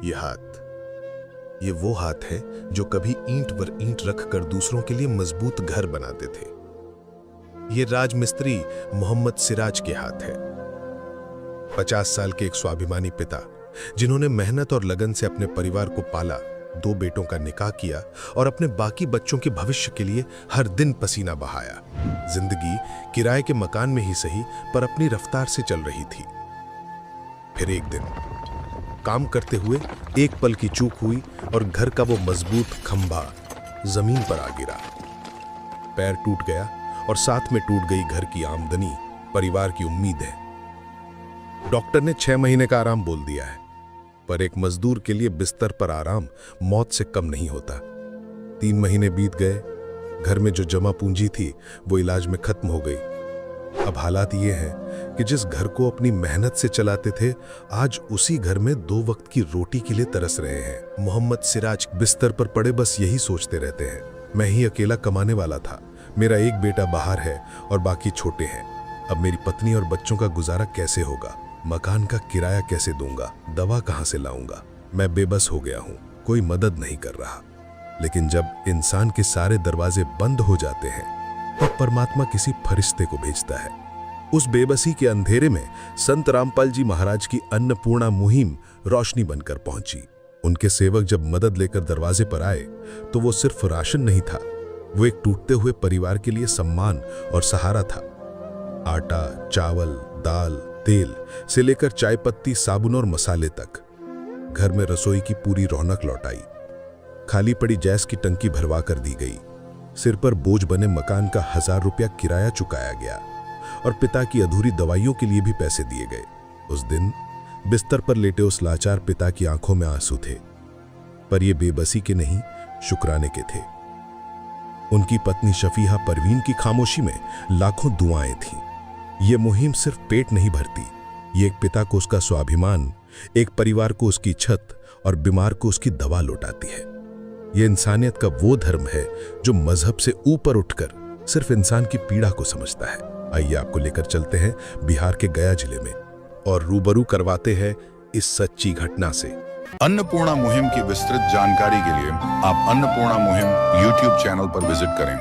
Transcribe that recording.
ये हाथ, ये वो हाथ है जो कभी ईंट पर ईंट रखकर दूसरों के लिए मजबूत घर बनाते थे। ये राजमिस्त्री मोहम्मद सिराज के हाथ है। 50 साल के एक स्वाभिमानी पिता जिन्होंने मेहनत और लगन से अपने परिवार को पाला, 2 बेटों का निकाह किया और अपने बाकी बच्चों के भविष्य के लिए हर दिन पसीना बहाया। जिंदगी किराए के मकान में ही सही पर अपनी रफ्तार से चल रही थी। फिर एक दिन काम करते हुए एक पल की चूक हुई और घर का वो मजबूत खंभा जमीन पर आ गिरा। पैर टूट गया और साथ में टूट गई घर की आमदनी, परिवार की उम्मीदें। डॉक्टर ने 6 महीने का आराम बोल दिया है, पर एक मजदूर के लिए बिस्तर पर आराम मौत से कम नहीं होता। 3 महीने बीत गए, घर में जो जमा पूंजी थी वो इलाज में खत्म हो गई। अब हालात ये हैं कि जिस घर को अपनी मेहनत से चलाते थे, आज उसी घर में 2 वक्त की रोटी के लिए तरस रहे हैं। मोहम्मद सिराज बिस्तर पर पड़े बस यही सोचते रहते हैं, मैं ही अकेला कमाने वाला था, मेरा एक बेटा बाहर है और बाकी छोटे हैं। अब मेरी पत्नी और बच्चों का गुजारा कैसे होगा? मकान का किराया कैसे दूंगा? दवा कहां से लाऊंगा? मैं बेबस हो गया हूं, कोई मदद नहीं कर रहा। लेकिन जब इंसान के सारे दरवाजे बंद हो जाते हैं तो परमात्मा किसी फरिश्ते को भेजता है। उस बेबसी के अंधेरे में संत रामपाल जी महाराज की अन्नपूर्णा मुहिम रोशनी बनकर पहुंची। उनके सेवक जब मदद लेकर दरवाजे पर आए तो वो सिर्फ राशन नहीं था, वो एक टूटते हुए परिवार के लिए सम्मान और सहारा था। आटा, चावल, दाल, तेल से लेकर चाय पत्ती, साबुन और मसाले तक घर में रसोई की पूरी रौनक लौटाई। खाली पड़ी गैस की टंकी भरवा कर दी गई। सिर पर बोझ बने मकान का 1000 रुपया किराया चुकाया गया और पिता की अधूरी दवाइयों के लिए भी पैसे दिए गए। उस दिन बिस्तर पर लेटे उस लाचार पिता की आंखों में आंसू थे, पर ये बेबसी के नहीं, शुक्राने के थे। उनकी पत्नी शफीहा परवीन की खामोशी में लाखों दुआएं थीं। ये मुहिम सिर्फ पेट नहीं भरती, ये एक पिता को उसका स्वाभिमान, एक परिवार को उसकी छत और बीमार को उसकी दवा लौटाती है। ये इंसानियत का वो धर्म है जो मजहब से ऊपर उठकर सिर्फ इंसान की पीड़ा को समझता है। आइए आपको लेकर चलते हैं बिहार के गया जिले में और रूबरू करवाते हैं इस सच्ची घटना से। अन्नपूर्णा मुहिम की विस्तृत जानकारी के लिए आप अन्नपूर्णा मुहिम YouTube चैनल पर विजिट करें।